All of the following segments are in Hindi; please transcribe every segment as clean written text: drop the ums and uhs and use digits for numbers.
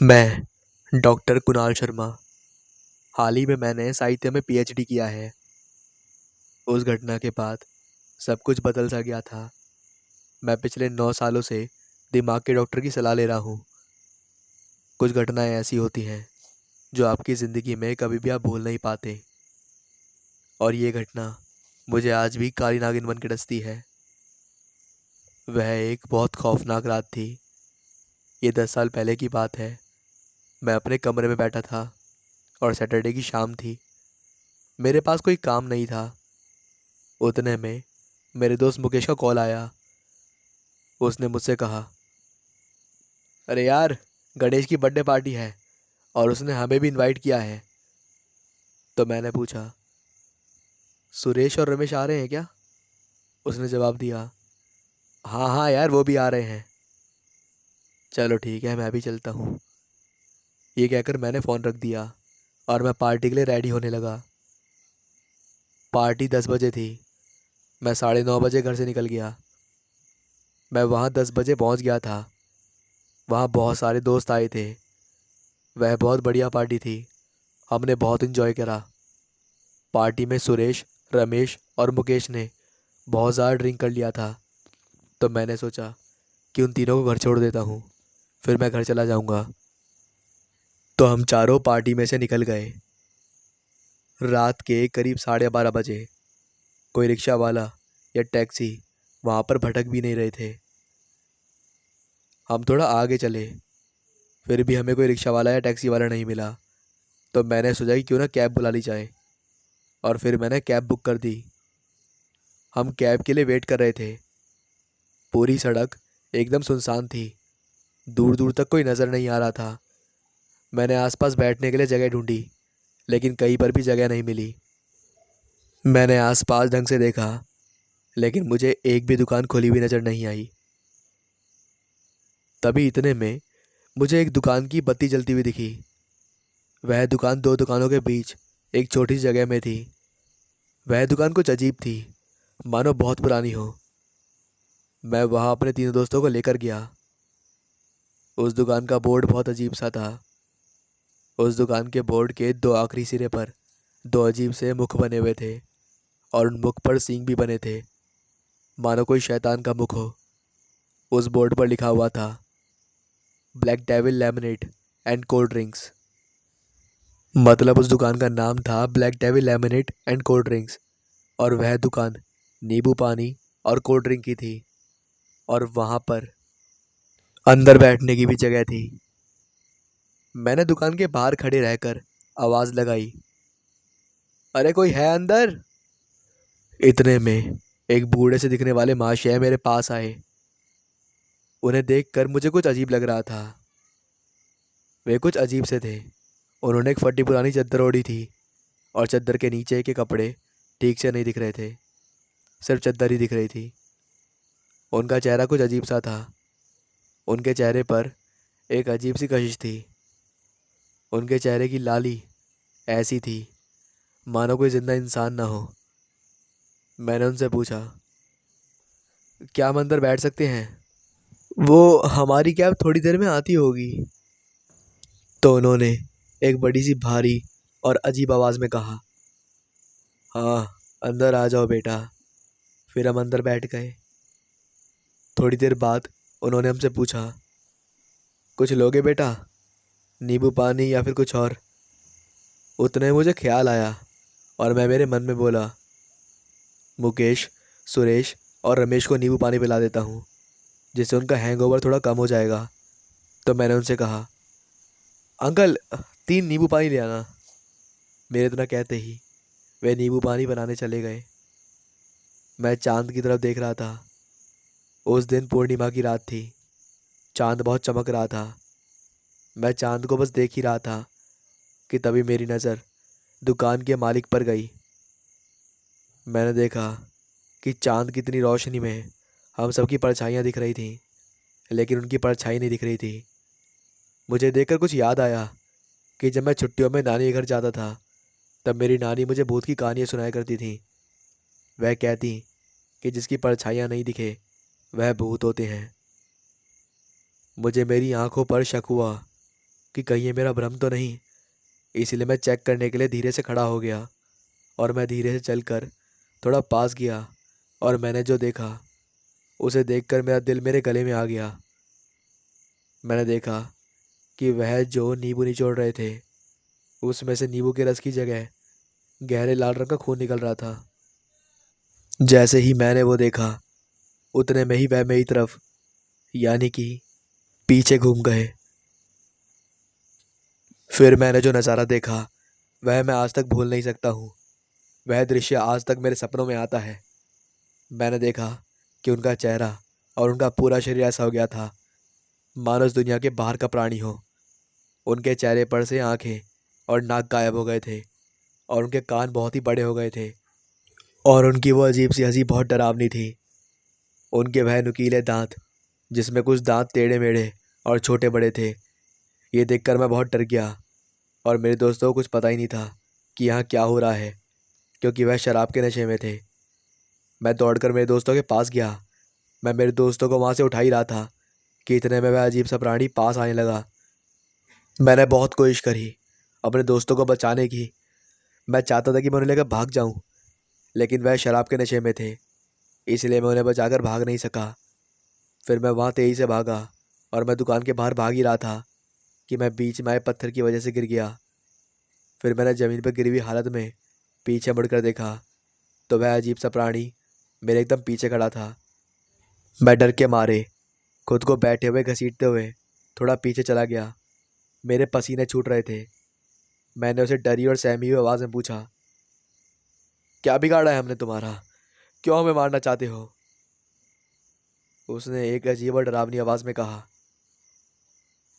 मैं डॉक्टर कुणाल शर्मा। हाल ही में मैंने साहित्य में पीएचडी किया है। उस घटना के बाद सब कुछ बदल सा गया था। मैं पिछले 9 सालों से दिमाग के डॉक्टर की सलाह ले रहा हूँ। कुछ घटनाएं ऐसी होती हैं जो आपकी ज़िंदगी में कभी भी आप भूल नहीं पाते, और ये घटना मुझे आज भी काली नागिन बन के डसती है। वह एक बहुत खौफनाक रात थी। ये 10 साल पहले की बात है। मैं अपने कमरे में बैठा था और सैटरडे की शाम थी। मेरे पास कोई काम नहीं था। उतने में मेरे दोस्त मुकेश का कॉल आया। उसने मुझसे कहा, अरे यार, गणेश की बर्थडे पार्टी है और उसने हमें भी इनवाइट किया है। तो मैंने पूछा, सुरेश और रमेश आ रहे हैं क्या? उसने जवाब दिया, हाँ हाँ यार, वो भी आ रहे हैं। चलो ठीक है, मैं भी चलता हूँ। ये कहकर मैंने फ़ोन रख दिया और मैं पार्टी के लिए रेडी होने लगा। पार्टी 10 बजे थी। मैं 9:30 बजे घर से निकल गया। मैं वहाँ 10 बजे पहुँच गया था। वहाँ बहुत सारे दोस्त आए थे। वह बहुत बढ़िया पार्टी थी। हमने बहुत इन्जॉय करा। पार्टी में सुरेश, रमेश और मुकेश ने बहुत ज़्यादा ड्रिंक कर लिया था। तो मैंने सोचा कि उन तीनों को घर छोड़ देता हूँ, फिर मैं घर चला जाऊँगा। तो हम चारों पार्टी में से निकल गए। रात के करीब 12:30 बजे कोई रिक्शा वाला या टैक्सी वहाँ पर भटक भी नहीं रहे थे। हम थोड़ा आगे चले, फिर भी हमें कोई रिक्शा वाला या टैक्सी वाला नहीं मिला। तो मैंने सोचा कि क्यों ना कैब बुला ली जाए, और फिर मैंने कैब बुक कर दी। हम कैब के लिए वेट कर रहे थे। पूरी सड़क एकदम सुनसान थी। दूर दूर तक कोई नज़र नहीं आ रहा था। मैंने आसपास बैठने के लिए जगह ढूंढी, लेकिन कहीं पर भी जगह नहीं मिली। मैंने आसपास ढंग से देखा, लेकिन मुझे एक भी दुकान खुली हुई नज़र नहीं आई। तभी इतने में मुझे एक दुकान की बत्ती जलती हुई दिखी। वह दुकान दो दुकानों के बीच एक छोटी सी जगह में थी। वह दुकान कुछ अजीब थी, मानो बहुत पुरानी हो। मैं वहाँ अपने तीनों दोस्तों को लेकर गया। उस दुकान का बोर्ड बहुत अजीब सा था। उस दुकान के बोर्ड के दो आखिरी सिरे पर दो अजीब से मुख बने हुए थे, और उन मुख पर सींग भी बने थे, मानो कोई शैतान का मुख हो। उस बोर्ड पर लिखा हुआ था, black devil lemonade and cold drinks. मतलब उस दुकान का नाम था black devil lemonade and cold drinks, और वह दुकान नींबू पानी और कोल्ड ड्रिंक की थी। और वहाँ पर अंदर बैठने की भी जगह थी। मैंने दुकान के बाहर खड़े रहकर आवाज़ लगाई, अरे कोई है अंदर? इतने में एक बूढ़े से दिखने वाले महाशय मेरे पास आए। उन्हें देखकर मुझे कुछ अजीब लग रहा था। वे कुछ अजीब से थे। उन्होंने एक फटी पुरानी चादर ओढ़ी थी, और चादर के नीचे के कपड़े ठीक से नहीं दिख रहे थे, सिर्फ चादर ही दिख रही थी। उनका चेहरा कुछ अजीब सा था। उनके चेहरे पर एक अजीब सी कशिश थी। उनके चेहरे की लाली ऐसी थी मानो कोई जिंदा इंसान ना हो। मैंने उनसे पूछा, क्या हम अंदर बैठ सकते हैं? वो हमारी कैब थोड़ी देर में आती होगी। तो उन्होंने एक बड़ी सी भारी और अजीब आवाज़ में कहा, हाँ, अंदर आ जाओ बेटा। फिर हम अंदर बैठ गए। थोड़ी देर बाद उन्होंने हमसे पूछा, कुछ लोगे बेटा, नींबू पानी या फिर कुछ और? उतने में मुझे ख्याल आया, और मैं मेरे मन में बोला, मुकेश, सुरेश और रमेश को नींबू पानी पिला देता हूँ, जिससे उनका हैंगओवर थोड़ा कम हो जाएगा। तो मैंने उनसे कहा, अंकल, 3 नींबू पानी ले आना। मेरे इतना कहते ही वे नींबू पानी बनाने चले गए। मैं चांद की तरफ देख रहा था। उस दिन पूर्णिमा की रात थी। चांद बहुत चमक रहा था। मैं चांद को बस देख ही रहा था कि तभी मेरी नज़र दुकान के मालिक पर गई। मैंने देखा कि चांद की इतनी रोशनी में हम सबकी परछाइयाँ दिख रही थीं, लेकिन उनकी परछाई नहीं दिख रही थी। मुझे देखकर कुछ याद आया कि जब मैं छुट्टियों में नानी के घर जाता था, तब मेरी नानी मुझे भूत की कहानियाँ सुनाया करती थी। वह कहती कि जिसकी परछाइयाँ नहीं दिखे वह भूत होते हैं। मुझे मेरी आंखों पर शक हुआ। कि कहीं ये मेरा भ्रम तो नहीं। इसलिए मैं चेक करने के लिए धीरे से खड़ा हो गया और मैं धीरे से चलकर थोड़ा पास गया और मैंने जो देखा उसे देखकर मेरा दिल मेरे गले में आ गया। मैंने देखा कि वह जो नींबू निचोड़ रहे थे उसमें से नींबू के रस की जगह गहरे लाल रंग का खून निकल रहा था। जैसे ही मैंने वो देखा उतने में ही वह मेरी तरफ यानी कि पीछे घूम गए। फिर मैंने जो नज़ारा देखा वह मैं आज तक भूल नहीं सकता हूँ। वह दृश्य आज तक मेरे सपनों में आता है। मैंने देखा कि उनका चेहरा और उनका पूरा शरीर ऐसा हो गया था मानो इस दुनिया के बाहर का प्राणी हो। उनके चेहरे पर से आंखें और नाक गायब हो गए थे और उनके कान बहुत ही बड़े हो गए थे और उनकी वो अजीब सी हंसी बहुत डरावनी थी। उनके वह नुकीले दांत जिसमें कुछ दांत टेढ़े मेढ़े और छोटे बड़े थे, ये देखकर मैं बहुत डर गया और मेरे दोस्तों को कुछ पता ही नहीं था कि यहाँ क्या हो रहा है, क्योंकि वह शराब के नशे में थे। मैं दौड़कर मेरे दोस्तों के पास गया। मैं मेरे दोस्तों को वहाँ से उठा ही रहा था कि इतने में वह अजीब सा प्राणी पास आने लगा। मैंने बहुत कोशिश करी अपने दोस्तों को बचाने की। मैं चाहता था कि मैं उन्हें लेकर भाग जाऊं, लेकिन वह शराब के नशे में थे, इसलिए मैं उन्हें बचाकर भाग नहीं सका। फिर मैं वहाँ तेज़ी से भागा और मैं दुकान के बाहर भाग ही रहा था कि मैं बीच में आए पत्थर की वजह से गिर गया। फिर मैंने ज़मीन पर गिरी हुई हालत में पीछे मुड़कर देखा तो वह अजीब सा प्राणी मेरे एकदम पीछे खड़ा था। मैं डर के मारे खुद को बैठे हुए घसीटते हुए थोड़ा पीछे चला गया। मेरे पसीने छूट रहे थे। मैंने उसे डरी और सहमी हुई आवाज़ में पूछा, क्या बिगाड़ा है हमने तुम्हारा? क्यों हमें मारना चाहते हो? उसने एक अजीब और डरावनी आवाज़ में कहा,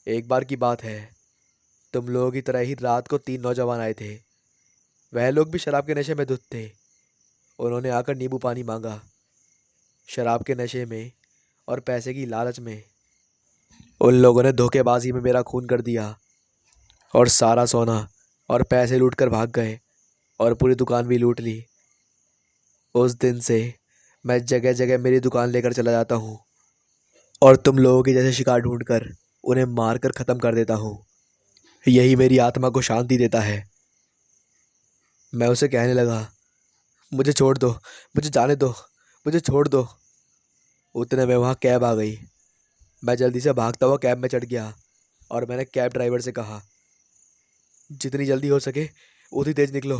एक बार की बात है, तुम लोगों की तरह ही रात को 3 नौजवान आए थे। वह लोग भी शराब के नशे में धुत थे। उन्होंने आकर नींबू पानी मांगा। शराब के नशे में और पैसे की लालच में उन लोगों ने धोखेबाजी में मेरा खून कर दिया और सारा सोना और पैसे लूट कर भाग गए और पूरी दुकान भी लूट ली। उस दिन से मैं जगह जगह मेरी दुकान लेकर चला जाता हूँ और तुम लोगों के जैसे शिकार ढूंढकर उन्हें मार कर ख़त्म कर देता हूँ। यही मेरी आत्मा को शांति देता है। मैं उसे कहने लगा, मुझे छोड़ दो, मुझे जाने दो, मुझे छोड़ दो। उतने में वहाँ कैब आ गई। मैं जल्दी से भागता हुआ कैब में चढ़ गया और मैंने कैब ड्राइवर से कहा, जितनी जल्दी हो सके उतनी तेज़ निकलो।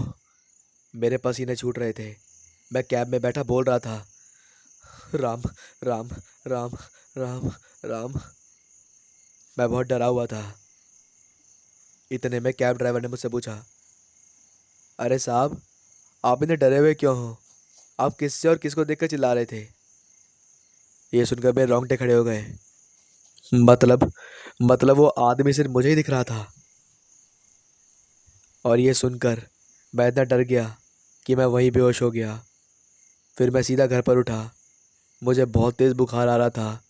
मेरे पसीने छूट रहे थे। मैं कैब में बैठा बोल रहा था, राम राम राम राम राम। मैं बहुत डरा हुआ था। इतने में कैब ड्राइवर ने मुझसे पूछा, अरे साहब, आप इतने डरे हुए क्यों हो? आप किससे और किसको देखकर चिल्ला रहे थे? ये सुनकर मेरे रोंगटे खड़े हो गए। मतलब मतलब वो आदमी सिर्फ मुझे ही दिख रहा था। और ये सुनकर मैं इतना डर गया कि मैं वहीं बेहोश हो गया। फिर मैं सीधा घर पर उठा। मुझे बहुत तेज़ बुखार आ रहा था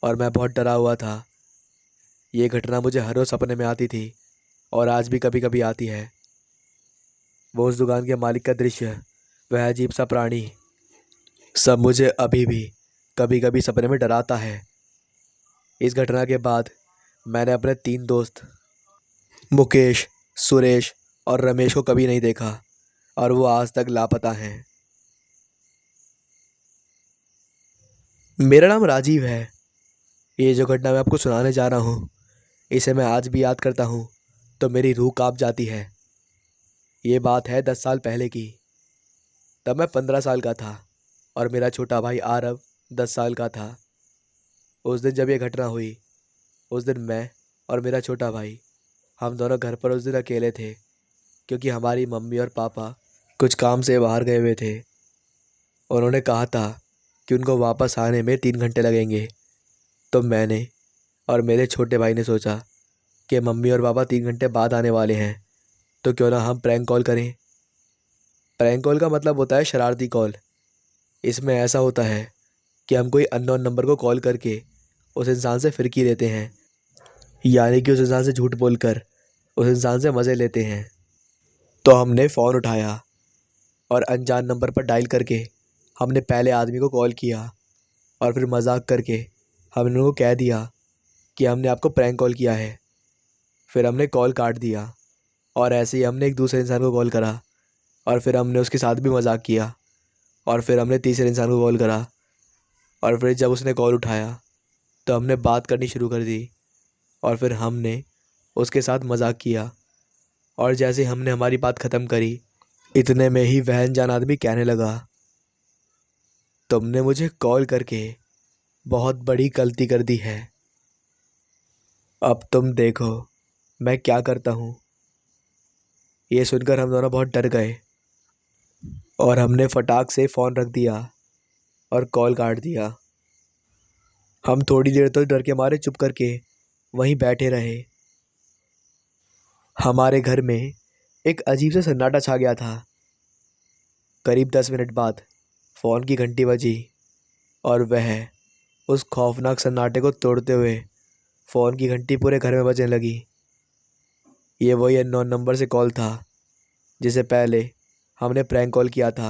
और मैं बहुत डरा हुआ था। ये घटना मुझे हर रोज़ सपने में आती थी और आज भी कभी कभी आती है। वो उस दुकान के मालिक का दृश्य, वह अजीब सा प्राणी, सब मुझे अभी भी कभी कभी सपने में डराता है। इस घटना के बाद मैंने अपने 3 दोस्त मुकेश, सुरेश और रमेश को कभी नहीं देखा और वो आज तक लापता हैं। मेरा नाम राजीव है। ये जो घटना मैं आपको सुनाने जा रहा हूँ, इसे मैं आज भी याद करता हूँ तो मेरी रूह कांप जाती है। ये बात है 10 साल पहले की। तब मैं 15 साल का था और मेरा छोटा भाई आरव 10 साल का था। उस दिन जब ये घटना हुई, उस दिन मैं और मेरा छोटा भाई, हम दोनों घर पर उस दिन अकेले थे, क्योंकि हमारी मम्मी और पापा कुछ काम से बाहर गए हुए थे। उन्होंने कहा था कि उनको वापस आने में 3 घंटे लगेंगे। तो मैंने और मेरे छोटे भाई ने सोचा कि मम्मी और पापा 3 घंटे बाद आने वाले हैं, तो क्यों ना हम प्रैंक कॉल करें। प्रैंक कॉल का मतलब होता है शरारती कॉल। इसमें ऐसा होता है कि हम कोई अननोन नंबर को कॉल करके उस इंसान से फिरकी लेते हैं, यानी कि उस इंसान से झूठ बोलकर उस इंसान से मज़े लेते हैं। तो हमने फ़ोन उठाया और अनजान नंबर पर डायल करके हमने पहले आदमी को कॉल किया और फिर मजाक करके हमने उनको कह दिया कि हमने आपको प्रैंक कॉल किया है। फिर हमने कॉल काट दिया और ऐसे ही हमने एक दूसरे इंसान को कॉल करा और फिर हमने उसके साथ भी मजाक किया और फिर हमने तीसरे इंसान को कॉल करा और फिर जब उसने कॉल उठाया तो हमने बात करनी शुरू कर दी और फिर हमने उसके साथ मजाक किया और जैसे हमने हमारी बात ख़त्म करी इतने में ही वह अनजान आदमी कहने लगा, तुमने मुझे कॉल करके बहुत बड़ी गलती कर दी है। अब तुम देखो मैं क्या करता हूँ। ये सुनकर हम दोनों बहुत डर गए और हमने फटाक से फ़ोन रख दिया और कॉल काट दिया। हम थोड़ी देर तो डर के मारे चुप करके वहीं बैठे रहे। हमारे घर में एक अजीब सा सन्नाटा छा गया था। करीब 10 मिनट बाद फ़ोन की घंटी बजी और वह उस खौफनाक सन्नाटे को तोड़ते हुए फ़ोन की घंटी पूरे घर में बजने लगी। ये वही अननोन नंबर से कॉल था जिसे पहले हमने प्रैंक कॉल किया था।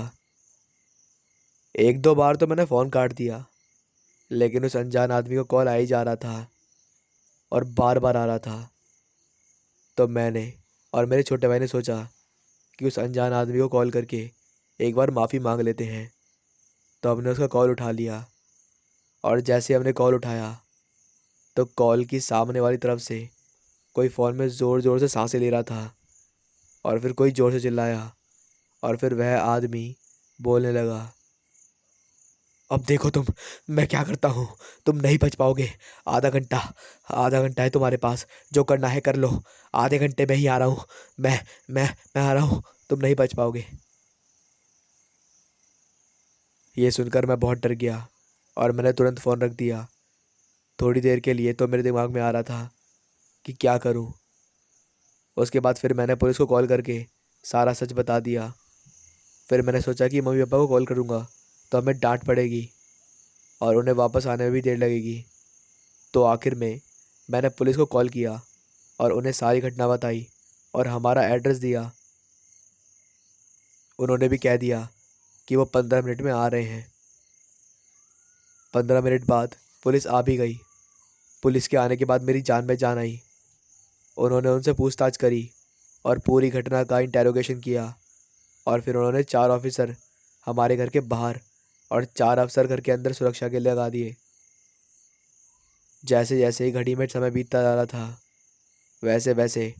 एक दो बार तो मैंने फ़ोन काट दिया लेकिन उस अनजान आदमी को कॉल आ ही जा रहा था और बार बार आ रहा था। तो मैंने और मेरे छोटे भाई ने सोचा कि उस अनजान आदमी को कॉल करके एक बार माफ़ी मांग लेते हैं। तो हमने उसका कॉल उठा लिया और जैसे हमने कॉल उठाया तो कॉल की सामने वाली तरफ से कोई फ़ोन में ज़ोर ज़ोर से सांसें ले रहा था और फिर कोई ज़ोर से चिल्लाया और फिर वह आदमी बोलने लगा, अब देखो तुम, मैं क्या करता हूँ, तुम नहीं बच पाओगे। आधा घंटा है तुम्हारे पास, जो करना है कर लो। आधे घंटे में ही आ रहा हूँ। मैं आ रहा हूँ, तुम नहीं बच पाओगे। ये सुनकर मैं बहुत डर गया और मैंने तुरंत फ़ोन रख दिया। थोड़ी देर के लिए तो मेरे दिमाग में आ रहा था कि क्या करूँ। उसके बाद फिर मैंने पुलिस को कॉल करके सारा सच बता दिया। फिर मैंने सोचा कि मम्मी पापा को कॉल करूँगा तो हमें डांट पड़ेगी और उन्हें वापस आने में भी देर लगेगी। तो आखिर में मैंने पुलिस को कॉल किया और उन्हें सारी घटना बताई और हमारा एड्रेस दिया। उन्होंने भी कह दिया कि वो 15 मिनट में आ रहे हैं। 15 मिनट बाद पुलिस आ भी गई। पुलिस के आने के बाद मेरी जान में जान आई। उन्होंने उनसे पूछताछ करी और पूरी घटना का इंटेरोगेशन किया और फिर उन्होंने 4 ऑफिसर हमारे घर के बाहर और 4 अफसर घर के अंदर सुरक्षा के लिए लगा दिए। जैसे जैसे ही घड़ी में समय बीतता जा रहा था वैसे वैसे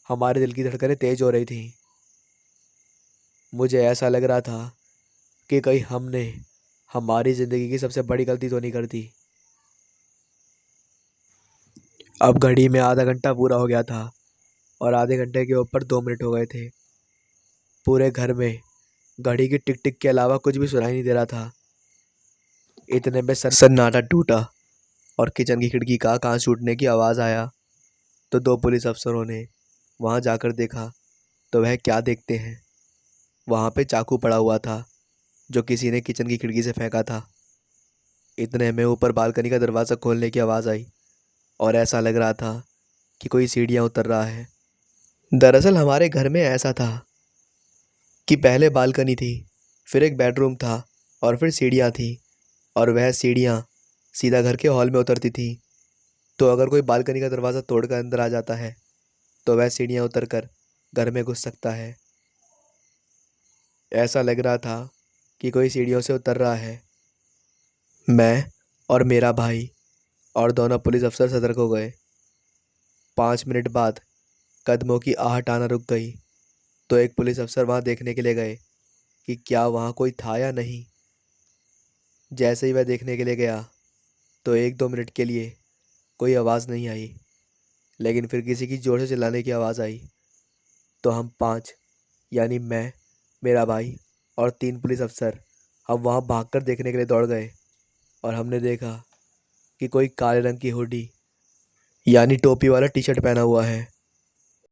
हमारे दिल की धड़कनें तेज हो रही थी। मुझे ऐसा लग रहा था कि कहीं हमने हमारी ज़िंदगी की सबसे बड़ी गलती तो नहीं कर दी। अब घड़ी में आधा घंटा पूरा हो गया था और आधे घंटे के ऊपर 2 मिनट हो गए थे। पूरे घर में घड़ी की टिक टिक के अलावा कुछ भी सुनाई नहीं दे रहा था। इतने में सन्नाटा टूटा और किचन की खिड़की का कांच टूटने की आवाज़ आया। तो 2 पुलिस अफसरों ने वहां जाकर देखा तो वह क्या देखते हैं, वहां पे चाकू पड़ा हुआ था जो किसी ने किचन की खिड़की से फेंका था। इतने में ऊपर बालकनी का दरवाज़ा खोलने की आवाज़ आई और ऐसा लग रहा था कि कोई सीढ़ियाँ उतर रहा है। दरअसल हमारे घर में ऐसा था कि पहले बालकनी थी, फिर एक बेडरूम था और फिर सीढ़ियाँ थी और वह सीढ़ियाँ सीधा घर के हॉल में उतरती थी। तो अगर कोई बालकनी का दरवाज़ा तोड़कर अंदर आ जाता है तो वह सीढ़ियाँ उतर कर घर में घुस सकता है। ऐसा लग रहा था कि कोई सीढ़ियों से उतर रहा है। मैं और मेरा भाई और दोनों पुलिस अफसर सतर्क हो गए। 5 मिनट बाद कदमों की आहट आना रुक गई तो एक पुलिस अफसर वहाँ देखने के लिए गए कि क्या वहाँ कोई था या नहीं। जैसे ही वह देखने के लिए गया तो 1-2 मिनट के लिए कोई आवाज़ नहीं आई, लेकिन फिर किसी की ज़ोर से चिल्लाने की आवाज़ आई। तो हम 5 यानी मैं, मेरा भाई और 3 पुलिस अफसर हम वहाँ भागकर देखने के लिए दौड़ गए और हमने देखा कि कोई काले रंग की हुडी यानी टोपी वाला टी शर्ट पहना हुआ है